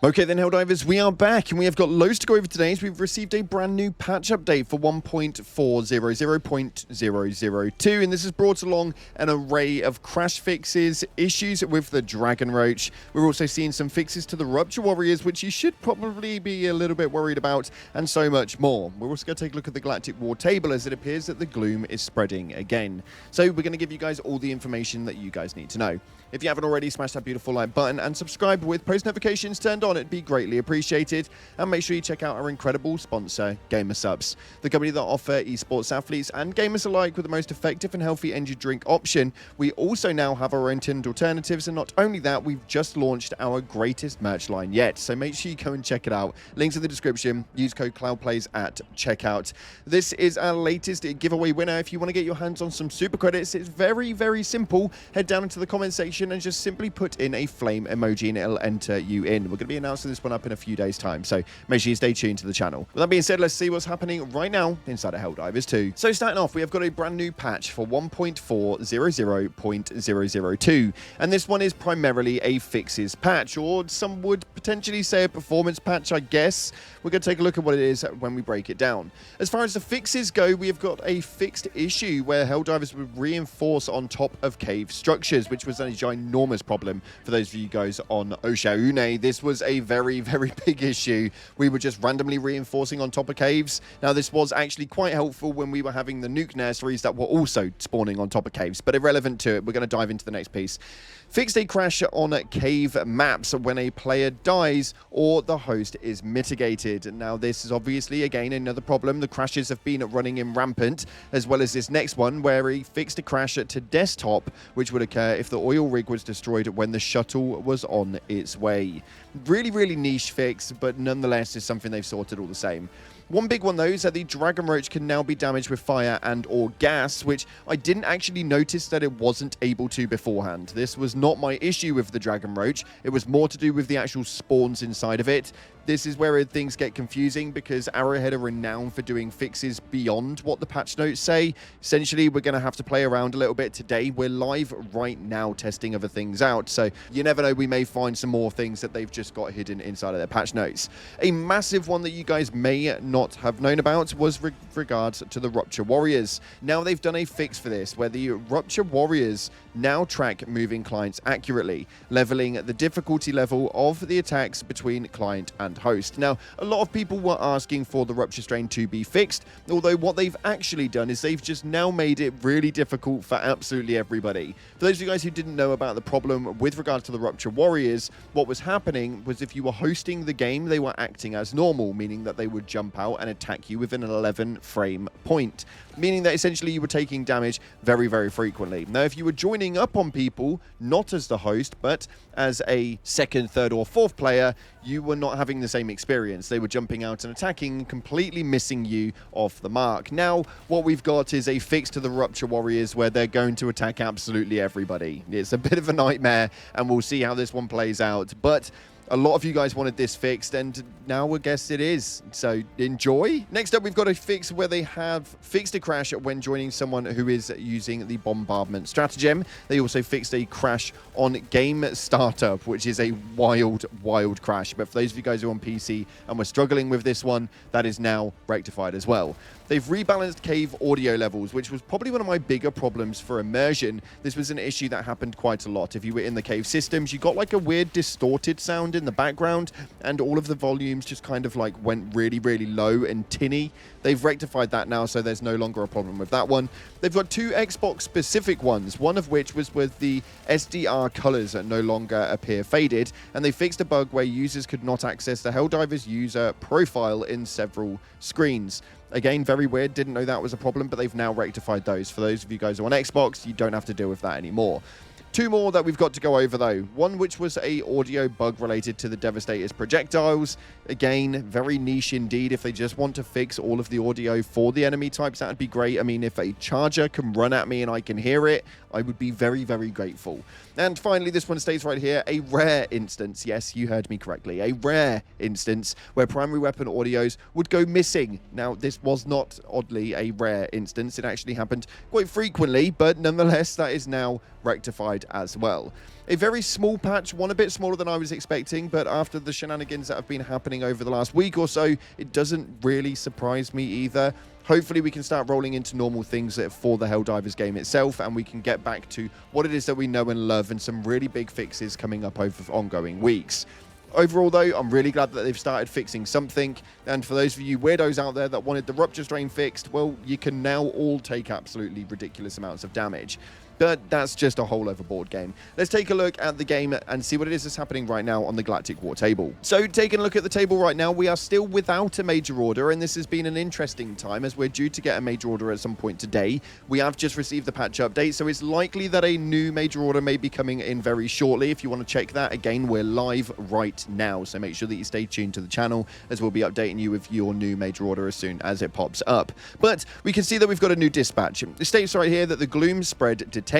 Okay then, Helldivers, we are back and we have got loads to go over today as we've received a brand new patch update for 1.400.002, and this has brought along an array of crash fixes, issues with the Dragon Roach. We're also seeing some fixes to the Rupture Warriors, which you should probably be a little bit worried about, and so much more. We're also going to take a look at the Galactic War table as it appears that the gloom is spreading again. So we're going to give you guys all the information that you guys need to know. If you haven't already, smash that beautiful like button and subscribe with post notifications turned on. It'd be greatly appreciated. And make sure you check out our incredible sponsor, GamerSupps, the company that offer esports athletes and gamers alike with the most effective and healthy energy drink option. We also now have our own tinned alternatives, and not only that, we've just launched our greatest merch line yet. So make sure you go and check it out. Links in the description. Use code CloudPlays at checkout. This is our latest giveaway winner. If you want to get your hands on some super credits, it's very, very simple. Head down into the comment section and just simply put in a flame emoji and it'll enter you in. We're going to be announcing this one up in a few days' time, so make sure you stay tuned to the channel. With that being said, let's see what's happening right now inside of Helldivers 2. So starting off, we have got a brand new patch for 1.400.002, and this one is primarily a fixes patch, or some would potentially say a performance patch, I guess. We're going to take a look at what it is when we break it down. As far as the fixes go, we have got a fixed issue where Helldivers would reinforce on top of cave structures, which was a ginormous problem for those of you guys on Oshaune. This was a very, very big issue. We were just randomly reinforcing on top of caves. Now, this was actually quite helpful when we were having the nuke nurseries that were also spawning on top of caves, but irrelevant to it, we're going to dive into the next piece. Fixed a crash on cave maps when a player dies or the host is mitigated. Now, this is obviously, again, another problem. The crashes have been running in rampant, as well as this next one where he fixed a crash to desktop, which would occur if the oil rig was destroyed when the shuttle was on its way. Really, really niche fix, but nonetheless is something they've sorted all the same. One big one, though, is that the Dragon Roach can now be damaged with fire and or gas, which I didn't actually notice that it wasn't able to beforehand. This was not my issue with the Dragon Roach. It was more to do with the actual spawns inside of it. This is where things get confusing because Arrowhead are renowned for doing fixes beyond what the patch notes say. Essentially, we're going to have to play around a little bit today. We're live right now testing other things out, so you never know, we may find some more things that they've just got hidden inside of their patch notes. A massive one that you guys may not have known about was with regards to the Rupture Warriors. Now, they've done a fix for this where the Rupture Warriors now track moving clients accurately, leveling the difficulty level of the attacks between client and host. Now, a lot of people were asking for the Rupture strain to be fixed, although what they've actually done is they've just now made it really difficult for absolutely everybody. For those of you guys who didn't know about the problem with regard to the Rupture Warriors, what was happening was if you were hosting the game, they were acting as normal, meaning that they would jump out and attack you within an 11 frame point, meaning that essentially you were taking damage very, very frequently. Now, if you were joining up on people, not as the host, but as a second, third, or fourth player, you were not having the same experience. They were jumping out and attacking, completely missing you off the mark. Now, what we've got is a fix to the Rupture Warriors where they're going to attack absolutely everybody. It's a bit of a nightmare, and we'll see how this one plays out. But a lot of you guys wanted this fixed, and now I guess it is. So enjoy. Next up, we've got a fix where they have fixed a crash when joining someone who is using the bombardment stratagem. They also fixed a crash on game startup, which is a wild, wild crash. But for those of you guys who are on PC and were struggling with this one, that is now rectified as well. They've rebalanced cave audio levels, which was probably one of my bigger problems for immersion. This was an issue that happened quite a lot. If you were in the cave systems, you got like a weird distorted sound in the background, and all of the volumes just kind of like went really, really low and tinny. They've rectified that now, so there's no longer a problem with that one. They've got two Xbox specific ones, one of which was with the SDR colors that no longer appear faded, and they fixed a bug where users could not access the Helldivers user profile in several screens. Again, very weird, didn't know that was a problem, but they've now rectified those. For those of you guys who are on Xbox, you don't have to deal with that anymore. Two more that we've got to go over, though. One which was a audio bug related to the Devastator's projectiles. Again, very niche indeed. If they just want to fix all of the audio for the enemy types, that would be great. I mean, if a charger can run at me and I can hear it, I would be very, very grateful. And finally, this one stays right here. A rare instance. Yes, you heard me correctly. A rare instance where primary weapon audios would go missing. Now, this was not, oddly, a rare instance. It actually happened quite frequently, but nonetheless, that is now rectified side as well. A very small patch, one a bit smaller than I was expecting, but after the shenanigans that have been happening over the last week or so, it doesn't really surprise me either. Hopefully we can start rolling into normal things for the Helldivers game itself, and we can get back to what it is that we know and love, and some really big fixes coming up over ongoing weeks. Overall, though, I'm really glad that they've started fixing something, and for those of you weirdos out there that wanted the Rupture strain fixed, well, you can now all take absolutely ridiculous amounts of damage. But that's just a whole other board game. Let's take a look at the game and see what it is that's happening right now on the Galactic War table. So taking a look at the table right now, we are still without a major order, and this has been an interesting time as we're due to get a major order at some point today. We have just received the patch update, so it's likely that a new major order may be coming in very shortly. If you want to check that, again, we're live right now, so make sure that you stay tuned to the channel as we'll be updating you with your new major order as soon as it pops up. But we can see that we've got a new dispatch. It states right here that the gloom spread detected.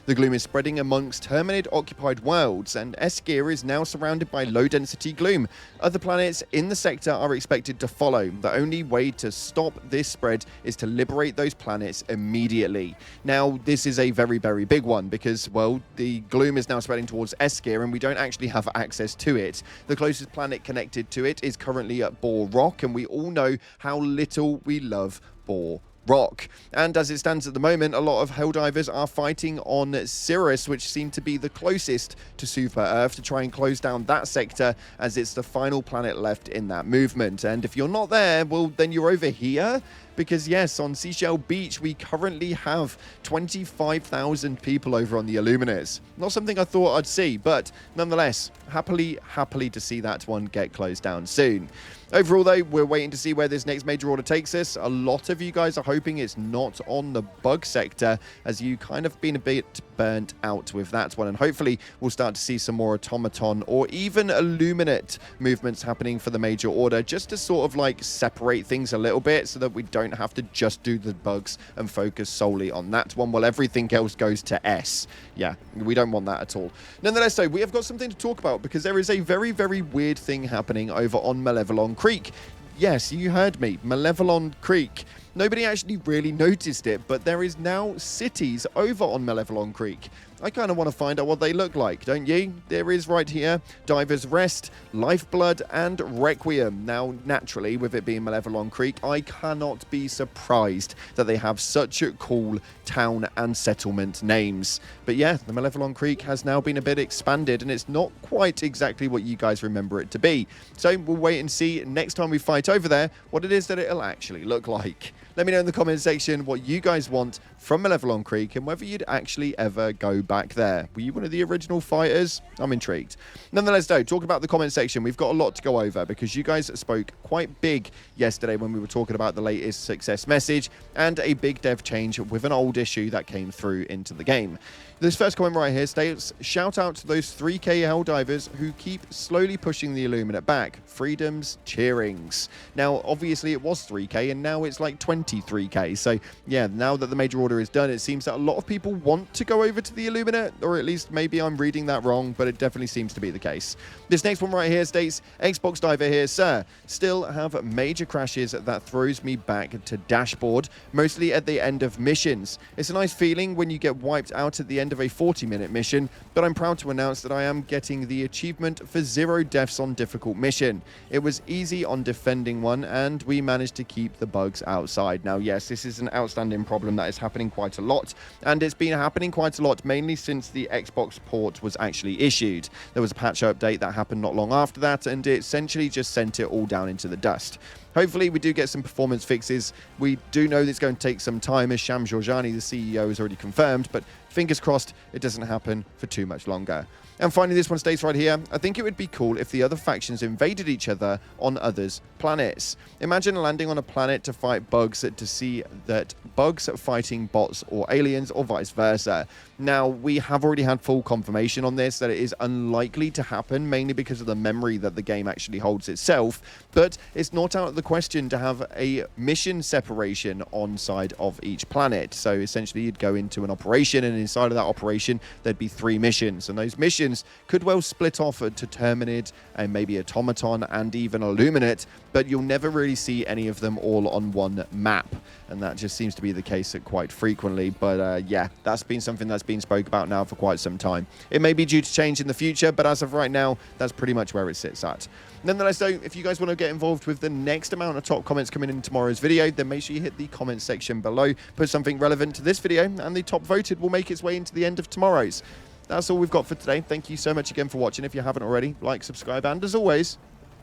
The gloom is spreading amongst Terminid-occupied worlds, and S-Gear is now surrounded by low-density gloom. Other planets in the sector are expected to follow. The only way to stop this spread is to liberate those planets immediately. Now, this is a very, very big one because, well, the gloom is now spreading towards S-Gear, and we don't actually have access to it. The closest planet connected to it is currently at Boar Rock, and we all know how little we love Boar Rock. And as it stands at the moment, a lot of Helldivers are fighting on Cirrus, which seem to be the closest to Super Earth, to try and close down that sector as it's the final planet left in that movement. And if you're not there, well, then you're over here. Because yes, on Seashell Beach, we currently have 25,000 people over on the Illuminates. Not something I thought I'd see, but nonetheless, happily to see that one get closed down soon. Overall, though, we're waiting to see where this next major order takes us. A lot of you guys are hoping it's not on the bug sector, as you kind of been a bit burnt out with that one. And hopefully, we'll start to see some more automaton or even illuminate movements happening for the major order, just to sort of like separate things a little bit so that we don't have to just do the bugs and focus solely on that one while everything else goes to S. Yeah, we don't want that at all. Nonetheless, though, we have got something to talk about because there is a very, very weird thing happening over on Malevelon Creek. Yes, you heard me, Malevelon Creek. Nobody actually really noticed it, but there is now cities over on Malevelon Creek. I kind of want to find out what they look like, don't you? There is right here, Divers Rest, Lifeblood, and Requiem. Now, naturally, with it being Malevelon Creek, I cannot be surprised that they have such cool town and settlement names. But yeah, the Malevelon Creek has now been a bit expanded, and it's not quite exactly what you guys remember it to be. So we'll wait and see next time we fight over there what it is that it'll actually look like. Let me know in the comment section what you guys want from Malevelon Creek and whether you'd actually ever go back there. Were you one of the original fighters? I'm intrigued. Nonetheless, though, talk about the comment section. We've got a lot to go over because you guys spoke quite big yesterday when we were talking about the latest success message and a big dev change with an old issue that came through into the game. This first comment right here states, shout out to those 3K Helldivers who keep slowly pushing the Illuminate back. Freedom's cheerings. Now, obviously it was 3K and now it's like 23K. So yeah, now that the major order is done, it seems that a lot of people want to go over to the Illuminate, or at least maybe I'm reading that wrong, but it definitely seems to be the case. This next one right here states, Xbox Diver here, sir. Still have major crashes that throws me back to dashboard, mostly at the end of missions. It's a nice feeling when you get wiped out at the end of a 40-minute mission, but I'm proud to announce that I am getting the achievement for 0 deaths on difficult mission. It was easy on defending one, and we managed to keep the bugs outside. Now, yes, this is an outstanding problem that is happening quite a lot, and it's been happening quite a lot mainly since the Xbox port was actually issued. There was a patch update that happened not long after that, and it essentially just sent it all down into the dust. Hopefully, we do get some performance fixes. We do know that it's going to take some time, as Sham Georgiani, the CEO, has already confirmed, but fingers crossed it doesn't happen for too much longer. And finally, this one states right here, I think it would be cool if the other factions invaded each other on others' planets. Imagine landing on a planet to fight bugs to see that bugs are fighting bots or aliens or vice versa. Now, we have already had full confirmation on this that it is unlikely to happen, mainly because of the memory that the game actually holds itself, but it's not out of the question to have a mission separation on side of each planet. So essentially, you'd go into an operation, and inside of that operation, there'd be 3 missions, and those missions factions could well split off to Terminid and maybe Automaton and even Illuminate, but you'll never really see any of them all on one map. And that just seems to be the case quite frequently. But yeah, that's been something that's been spoke about now for quite some time. It may be due to change in the future, but as of right now, that's pretty much where it sits at. Nonetheless, though, if you guys want to get involved with the next amount of top comments coming in tomorrow's video, then make sure you hit the comment section below, put something relevant to this video, and the top voted will make its way into the end of tomorrow's. That's all we've got for today. Thank you so much again for watching. If you haven't already, like, subscribe, and as always,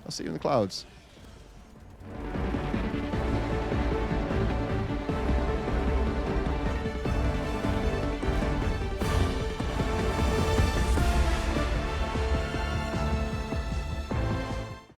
I'll see you in the clouds.